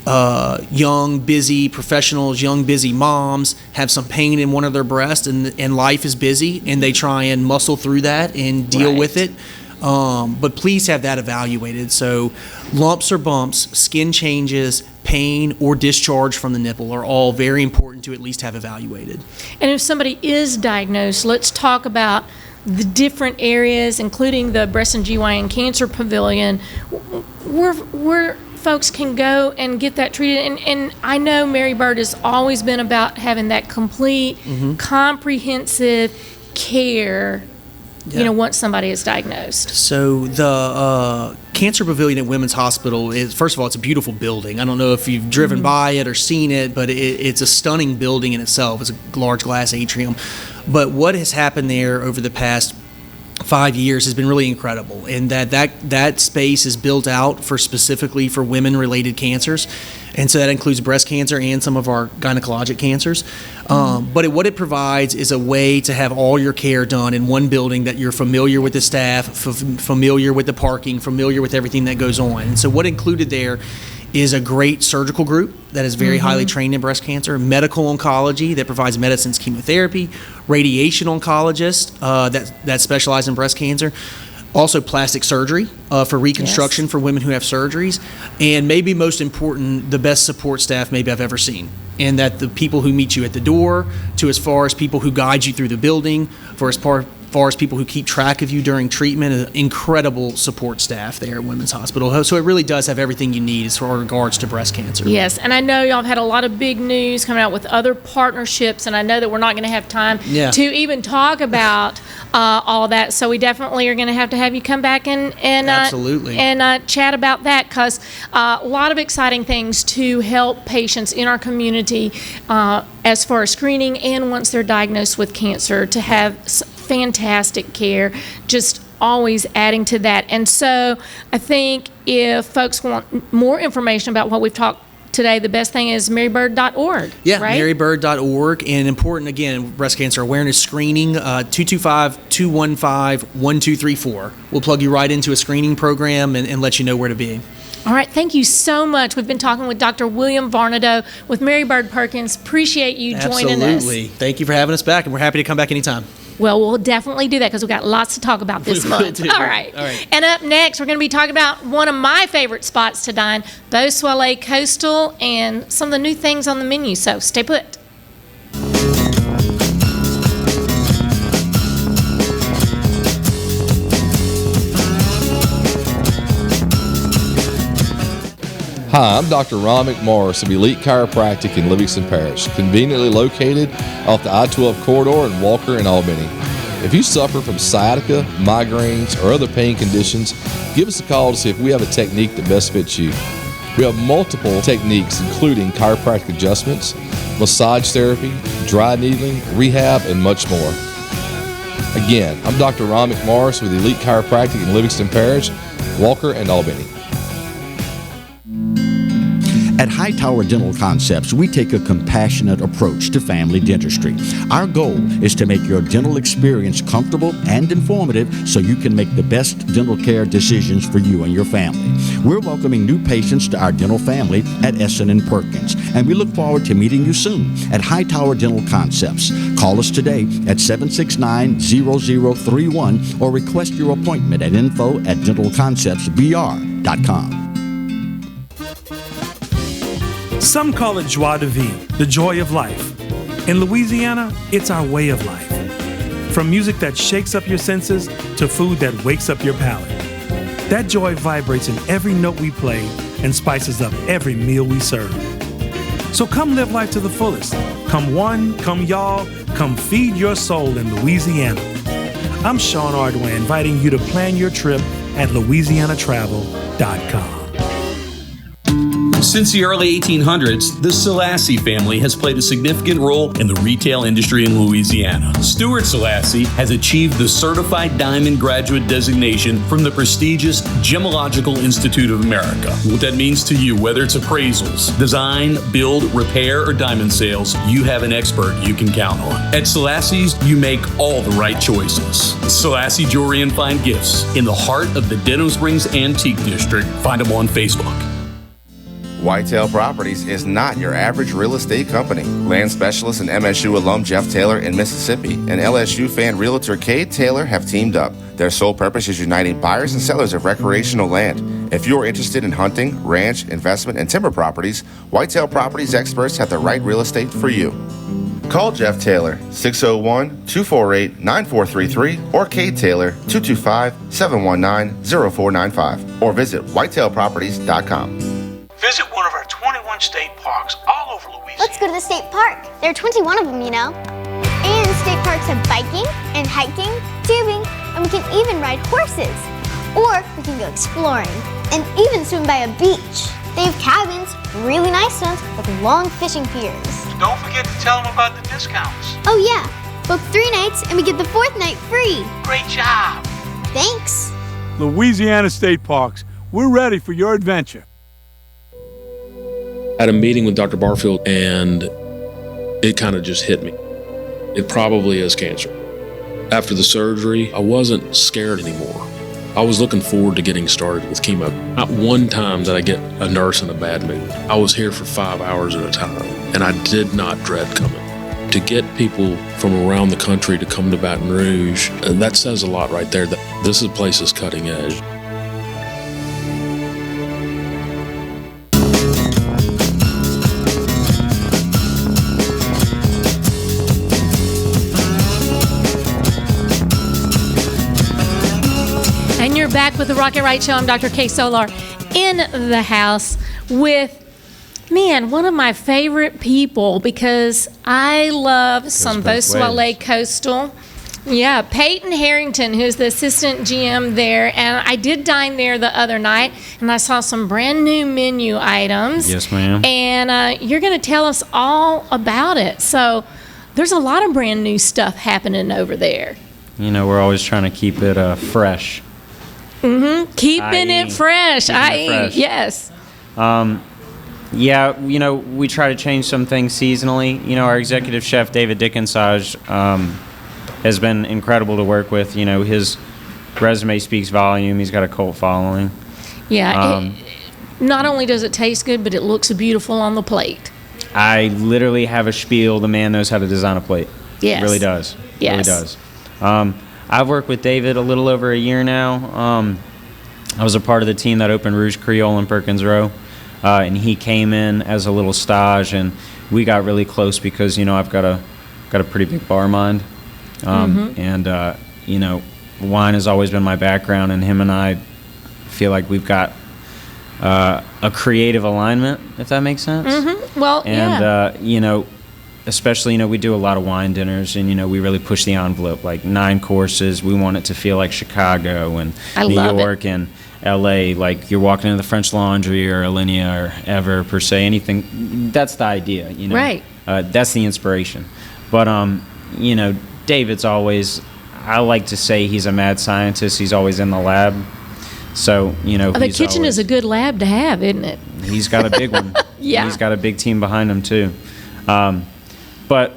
young, busy professionals, young, busy moms have some pain in one of their breasts, and life is busy, and they try and muscle through that and deal with it. But please have that evaluated. So lumps or bumps, skin changes, pain, or discharge from the nipple are all very important to at least have evaluated. And if somebody is diagnosed, let's talk about the different areas, including the Breast and GYN Cancer Pavilion, where folks can go and get that treated. And I know Mary Bird has always been about having that complete, comprehensive care, once somebody is diagnosed. So the Cancer Pavilion at Women's Hospital is, first of all, it's a beautiful building. I don't know if you've driven by it or seen it, but it's a stunning building in itself. It's a large glass atrium. But what has happened there over the past 5 years has been really incredible, and that space is built out specifically for women-related cancers, and so that includes breast cancer and some of our gynecologic cancers. But what it provides is a way to have all your care done in one building, that you're familiar with the staff, familiar with the parking, familiar with everything that goes on. And so what included there is a great surgical group that is very highly trained in breast cancer, medical oncology that provides medicines, chemotherapy, radiation oncologists that specialize in breast cancer, also plastic surgery for reconstruction for women who have surgeries, and maybe most important, the best support staff maybe I've ever seen. And that the people who meet you at the door, to as far as people who guide you through the building, for as far as people who keep track of you during treatment, an incredible support staff there at Women's Hospital. So it really does have everything you need as far regards to breast cancer. Yes, and I know y'all have had a lot of big news coming out with other partnerships, and I know that we're not going to have time to even talk about all that. So we definitely are going to have you come back and absolutely chat about that, because a lot of exciting things to help patients in our community as far as screening and once they're diagnosed with cancer, to have fantastic care, just always adding to that. And so I think if folks want more information about what we've talked today, the best thing is marybird.org. Yeah, right? marybird.org. And important, again, breast cancer awareness screening, 225-215-1234. We'll plug you right into a screening program and let you know where to be. All right, thank you so much. We've been talking with Dr. William Vanardo with Mary Bird Perkins. Appreciate you joining us. Absolutely. Thank you for having us back, and we're happy to come back anytime. Well, we'll definitely do that, because we've got lots to talk about this month. All right. And up next, we're going to be talking about one of my favorite spots to dine, Beausoleil Coastal, and some of the new things on the menu. So stay put. Hi, I'm Dr. Ron McMorris of Elite Chiropractic in Livingston Parish, conveniently located off the I-12 corridor in Walker and Albany. If you suffer from sciatica, migraines, or other pain conditions, give us a call to see if we have a technique that best fits you. We have multiple techniques, including chiropractic adjustments, massage therapy, dry needling, rehab, and much more. Again, I'm Dr. Ron McMorris with Elite Chiropractic in Livingston Parish, Walker, and Albany. At Hightower Dental Concepts, we take a compassionate approach to family dentistry. Our goal is to make your dental experience comfortable and informative so you can make the best dental care decisions for you and your family. We're welcoming new patients to our dental family at Essen and Perkins, and we look forward to meeting you soon at Hightower Dental Concepts. Call us today at 769-0031 or request your appointment at info@dentalconceptsbr.com. Some call it joie de vivre, the joy of life. In Louisiana, it's our way of life. From music that shakes up your senses to food that wakes up your palate. That joy vibrates in every note we play and spices up every meal we serve. So come live life to the fullest. Come one, come y'all, come feed your soul in Louisiana. I'm Sean Ardway, inviting you to plan your trip at louisianatravel.com. Since the early 1800s, the Selassie family has played a significant role in the retail industry in Louisiana. Stuart Selassie has achieved the Certified Diamond Graduate designation from the prestigious Gemological Institute of America. What that means to you, whether it's appraisals, design, build, repair, or diamond sales, you have an expert you can count on. At Selassie's, you make all the right choices. Selassie Jewelry and Fine Gifts in the heart of the Denham Springs Antique District. Find them on Facebook. Whitetail Properties is not your average real estate company. Land specialist and MSU alum Jeff Taylor in Mississippi and LSU fan realtor Cade Taylor have teamed up. Their sole purpose is uniting buyers and sellers of recreational land. If you're interested in hunting, ranch, investment, and timber properties, Whitetail Properties experts have the right real estate for you. Call Jeff Taylor, 601-248-9433, or Cade Taylor, 225-719-0495, or visit whitetailproperties.com. Visit one of our 21 state parks all over Louisiana. Let's go to the state park. There are 21 of them, you know. And state parks have biking and hiking, tubing, and we can even ride horses. Or we can go exploring and even swim by a beach. They have cabins, really nice ones, with long fishing piers. Don't forget to tell them about the discounts. Oh yeah, book 3 nights and we get the 4th night free. Great job. Thanks. Louisiana State Parks, we're ready for your adventure. I had a meeting with Dr. Barfield and it kind of just hit me. It probably is cancer. After the surgery, I wasn't scared anymore. I was looking forward to getting started with chemo. Not one time did I get a nurse in a bad mood. I was here for 5 hours at a time, and I did not dread coming. To get people from around the country to come to Baton Rouge, that says a lot right there, that this place is cutting edge. And you're back with the Rocket Right Show. I'm Dr. Kay Solar in the house with, man, one of my favorite people because I love some Beausoleil Coastal. Yeah, Peyton Harrington, who's the assistant GM there. And I did dine there the other night, and I saw some brand new menu items. Yes, ma'am. And you're going to tell us all about it. So there's a lot of brand new stuff happening over there. You know, we're always trying to keep it fresh. Keeping it fresh. Yes. Yeah, you know, we try to change some things seasonally. You know, our executive chef, David Dickensage, has been incredible to work with. You know, his resume speaks volume. He's got a cult following. Yeah. Not only does it taste good, but it looks beautiful on the plate. I literally have a spiel. The man knows how to design a plate. Yes. Really does. Yes. Really does. I've worked with David a little over a year now. I was a part of the team that opened Rouge Creole in Perkins Row, and he came in as a little stage, and we got really close because, you know, I've got a pretty big bar mind, and you know, wine has always been my background, and him and I feel like we've got a creative alignment, if that makes sense. Well, and you know, especially, you know, we do a lot of wine dinners, and, you know, we really push the envelope, like 9 courses. We want it to feel like Chicago and New York and LA, like you're walking into the French Laundry or Alinea or ever per se, anything. That's the idea, you know. Right. That's the inspiration. But, you know, David's always, I like to say he's a mad scientist. He's always in the lab. So, you know, the kitchen is a good lab to have, isn't it? He's got a big one. Yeah. He's got a big team behind him, too. But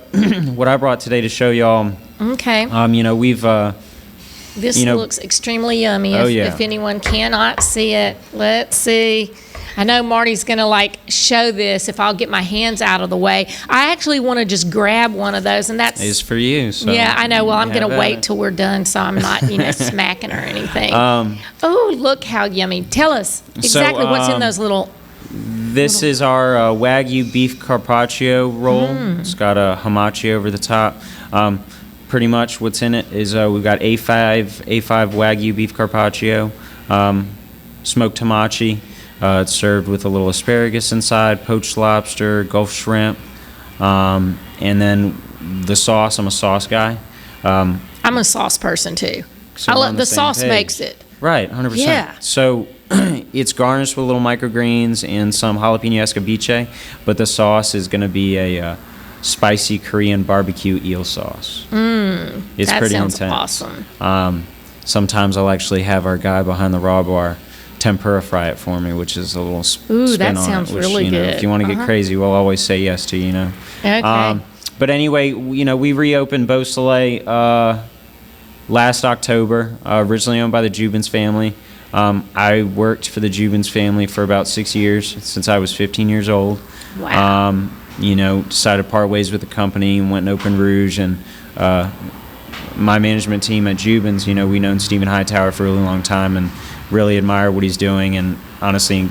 what I brought today to show y'all, okay. You know, we've, this looks extremely yummy. If anyone cannot see it, let's see. I know Marty's going to like show this if I'll get my hands out of the way. I actually want to just grab one of those, and that's is for you. So yeah, I know. Well, I'm going to wait till we're done, so I'm not, you know, smacking or anything. Oh, look how yummy! Tell us exactly what's in those little. This is our Wagyu beef carpaccio roll. It's got a hamachi over the top. Pretty much what's in it is we've got A5 Wagyu beef carpaccio, smoked hamachi. It's served with a little asparagus inside, poached lobster, Gulf shrimp, and then the sauce. I'm a sauce guy. I'm a sauce person too. So I love the sauce page. Makes it. Right, 100%. Yeah. So it's garnished with little microgreens and some jalapeno escabeche, but the sauce is going to be a spicy Korean barbecue eel sauce. It's that pretty sounds intense. Awesome. Sometimes I'll actually have our guy behind the raw bar tempura fry it for me, which is a little spin that on sounds it. Which, really you know, good. if you want to get crazy, we'll always say yes to, you know. Okay. But anyway, you know, we reopened Beausoleil last October, originally owned by the Jubins family. I worked for the Jubins family for about 6 years, since I was 15 years old. Wow. Decided to part ways with the company and went in Open Rouge, and my management team at Jubins, we known Stephen Hightower for a really long time and really admire what he's doing, and honestly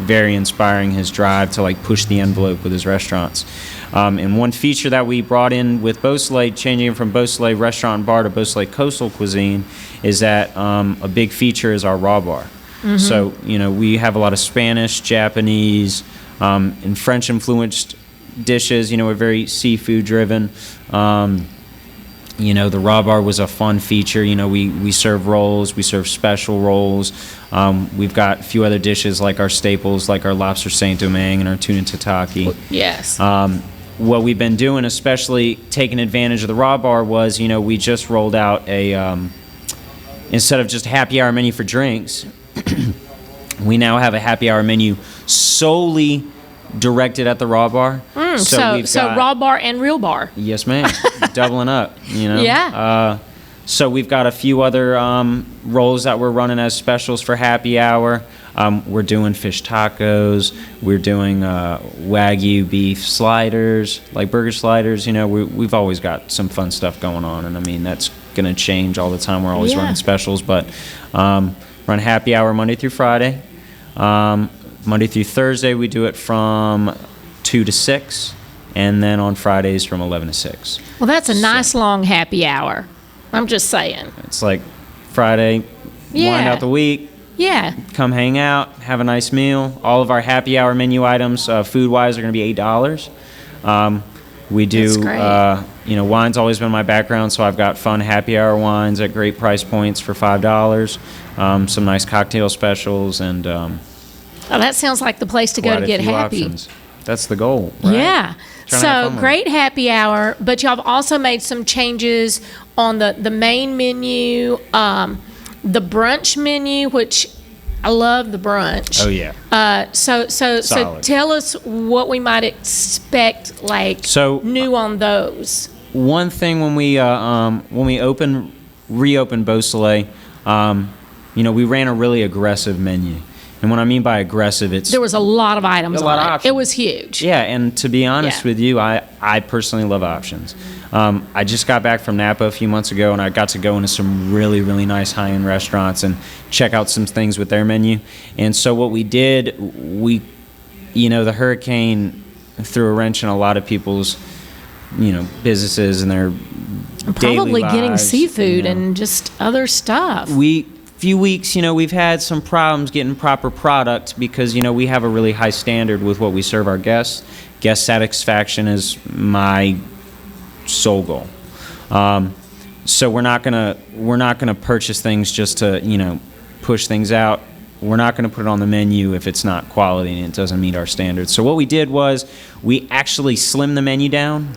very inspiring, his drive to push the envelope with his restaurants. And one feature that we brought in with Beausoleil, changing it from Beausoleil Restaurant and Bar to Beausoleil Coastal Cuisine, is that a big feature is our raw bar. Mm-hmm. So, we have a lot of Spanish, Japanese, and French influenced dishes. We're very seafood driven. The raw bar was a fun feature. We serve rolls, we serve special rolls. We've got a few other dishes like our staples, like our lobster Saint-Domingue and our tuna tataki. Yes. What we've been doing, especially taking advantage of the raw bar, was, we just rolled out instead of just a happy hour menu for drinks, we now have a happy hour menu solely directed at the raw bar. So raw bar and real bar. Yes, ma'am. Doubling up, Yeah. So we've got a few other rolls that we're running as specials for happy hour. We're doing fish tacos. We're doing Wagyu beef sliders, like burger sliders. We've always got some fun stuff going on, and I mean that's going to change all the time. We're always running specials, but run happy hour Monday through Friday. Monday through Thursday we do it from 2 to 6, and then on Fridays from 11 to 6. Well, that's a nice long happy hour. I'm just saying. It's like Friday, wind out the week. Yeah. Come hang out, have a nice meal. All of our happy hour menu items, food-wise, are going to be $8. We do, That's great. Wine's always been my background, so I've got fun happy hour wines at great price points for $5. Some nice cocktail specials, and Oh, that sounds like the place to go to get happy. Options. That's the goal, right? Yeah. So fun great happy hour, but y'all have also made some changes on the main menu, the brunch menu, which I love the brunch. Oh yeah. So tell us what we might expect, new on those. One thing when we reopened Beausoleil, we ran a really aggressive menu. And what I mean by aggressive, there was a lot of items lot on of it. options. It was huge. Yeah, and to be honest with you, I personally love options. I just got back from Napa a few months ago, and I got to go into some really, really nice high-end restaurants and check out some things with their menu. And so what we did, the hurricane threw a wrench in a lot of people's, businesses and their probably daily getting lives, seafood and just other stuff. Few weeks, we've had some problems getting proper product because, we have a really high standard with what we serve our guests. Guest satisfaction is my sole goal. So we're not gonna purchase things just to, push things out. We're not gonna put it on the menu if it's not quality and it doesn't meet our standards. So what we did was we actually slimmed the menu down,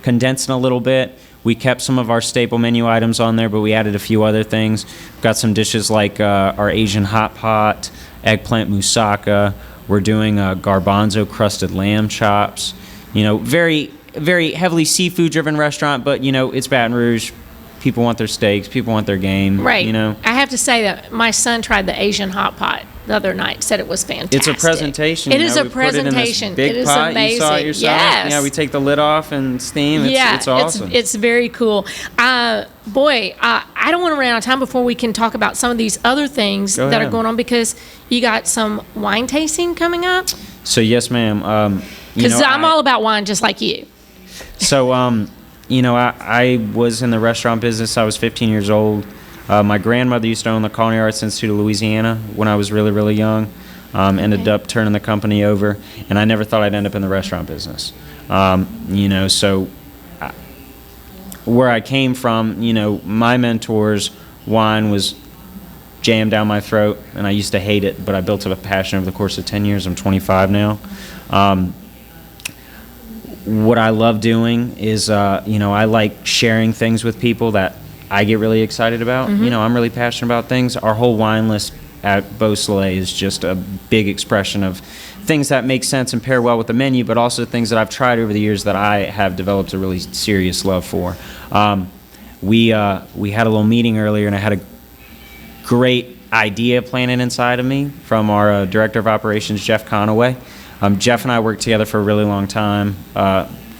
condensed it a little bit. We kept some of our staple menu items on there, but we added a few other things. We've got some dishes like our Asian hot pot, eggplant moussaka. We're doing garbanzo crusted lamb chops. Very, very heavily seafood-driven restaurant, but, it's Baton Rouge. People want their steaks. People want their game. Right. I have to say that my son tried the Asian hot pot the other night. Said it was fantastic. It's a presentation. It is a we presentation. Put it in this big it is pot. amazing. You saw it yourself. Yes. Yeah, we take the lid off and steam. It's awesome. It's very cool. I don't want to run out of time before we can talk about some of these other things that are going on, because you got some wine tasting coming up. So yes, ma'am. Because I'm all about wine, just like you. So I was in the restaurant business. I was 15 years old. My grandmother used to own the Culinary Arts Institute of Louisiana when I was really, really young. Ended up turning the company over, and I never thought I'd end up in the restaurant business. So where I came from, my mentors, wine was jammed down my throat, and I used to hate it, but I built up a passion over the course of 10 years. I'm 25 now. What I love doing is, I like sharing things with people that I get really excited about. I'm really passionate about things. Our whole wine list at Beausoleil is just a big expression of things that make sense and pair well with the menu, but also things that I've tried over the years that I have developed a really serious love for. We had a little meeting earlier, and I had a great idea planted inside of me from our director of operations, Jeff Conaway. Jeff and I worked together for a really long time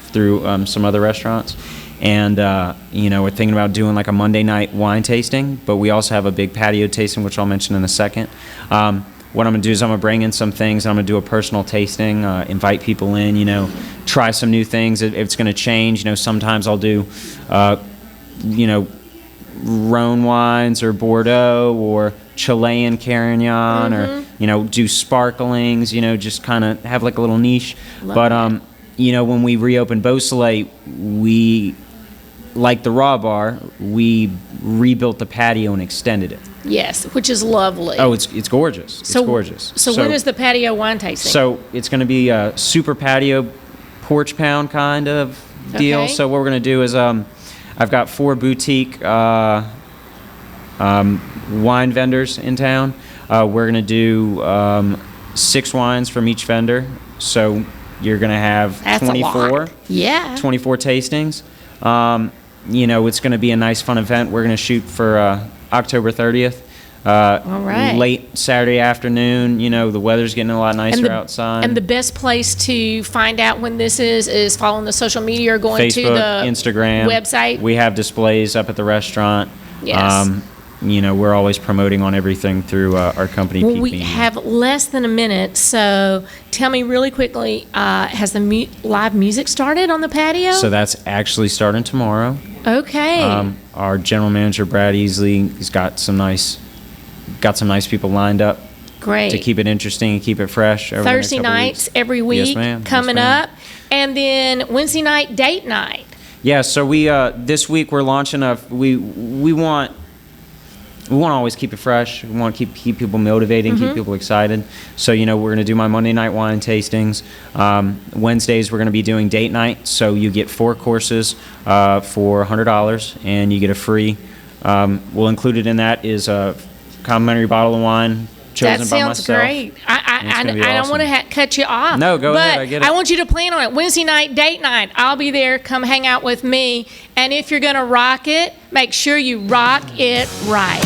through some other restaurants. And, we're thinking about doing like a Monday night wine tasting, but we also have a big patio tasting, which I'll mention in a second. What I'm going to do is I'm going to bring in some things. I'm going to do a personal tasting, invite people in, try some new things. It's going to change. Sometimes I'll do, Rhone wines or Bordeaux or Chilean Carignan or, do sparklings, just kind of have like a little niche. But, when we reopened Beausoleil, we, like the raw bar, we rebuilt the patio and extended it. Yes, which is lovely. Oh, it's gorgeous. It's gorgeous. So when is the patio wine tasting? So it's going to be a super patio porch pound kind of deal. Okay. So what we're going to do is I've got 4 boutique wine vendors in town. We're going to do 6 wines from each vendor. So you're going to have That's 24. A lot. Yeah. 24 tastings. It's going to be a nice, fun event. We're going to shoot for October 30th. All right. Late Saturday afternoon. The weather's getting a lot nicer outside. And the best place to find out when this is following the social media or going Facebook, to the Instagram website. We have displays up at the restaurant. Yes. We're always promoting on everything through our company. Well, we have less than a minute, so tell me really quickly, has the live music started on the patio? So that's actually starting tomorrow. Okay. Our general manager, Brad Easley, he's got some nice people lined up. Great. To keep it interesting and keep it fresh. Over Thursday the next couple nights weeks. every week. Yes, ma'am. Coming up. And then Wednesday night, date night. Yeah, so we this week we're launching we want to always keep it fresh. We want to keep people motivated and keep people excited. So, we're going to do my Monday night wine tastings. Wednesdays, we're going to be doing date night. So you get 4 courses for $100, and you get a free, we'll include it in that is a complimentary bottle of wine chosen by myself. That sounds great. I don't want to cut you off. No, go ahead. I But get it. I want you to plan on it. Wednesday night, date night. I'll be there. Come hang out with me. And if you're going to rock it, make sure you rock it right.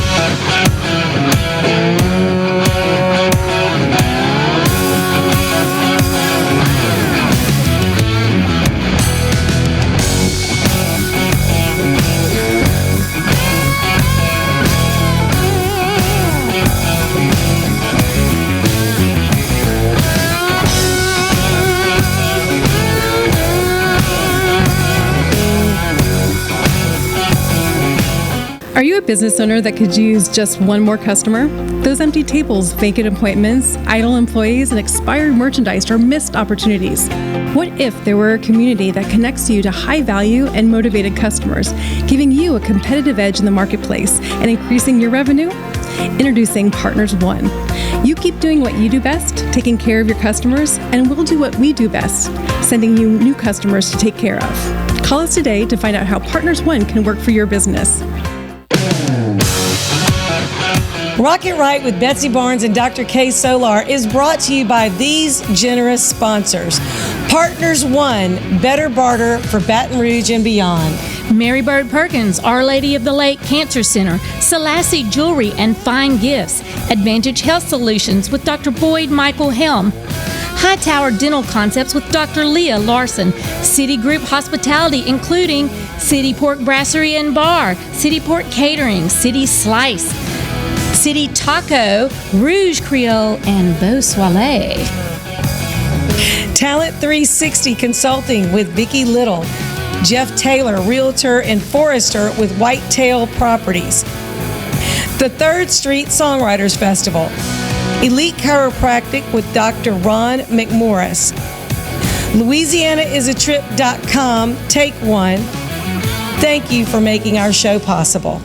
Are you a business owner that could use just one more customer? Those empty tables, vacant appointments, idle employees, and expired merchandise are missed opportunities. What if there were a community that connects you to high-value and motivated customers, giving you a competitive edge in the marketplace and increasing your revenue? Introducing Partners One. You keep doing what you do best, taking care of your customers, and we'll do what we do best, sending you new customers to take care of. Call us today to find out how Partners One can work for your business. Rock It Right with Betsy Barnes and Dr. K Solar is brought to you by these generous sponsors. Partners One, better barter for Baton Rouge and beyond. Mary Bird Perkins, Our Lady of the Lake Cancer Center, Selassie Jewelry and Fine Gifts, Advantage Health Solutions with Dr. Boyd Michael Helm, Hightower Dental Concepts with Dr. Leah Larson, City Group Hospitality including City Pork Brasserie and Bar, City Pork Catering, City Slice, City Taco, Rouge Creole, and Beausoleil. Talent 360 Consulting with Vicki Little, Jeff Taylor, Realtor and Forester with Whitetail Properties. The 3rd Street Songwriters Festival, Elite Chiropractic with Dr. Ron McMorris, LouisianaIsATrip.com, Take One. Thank you for making our show possible.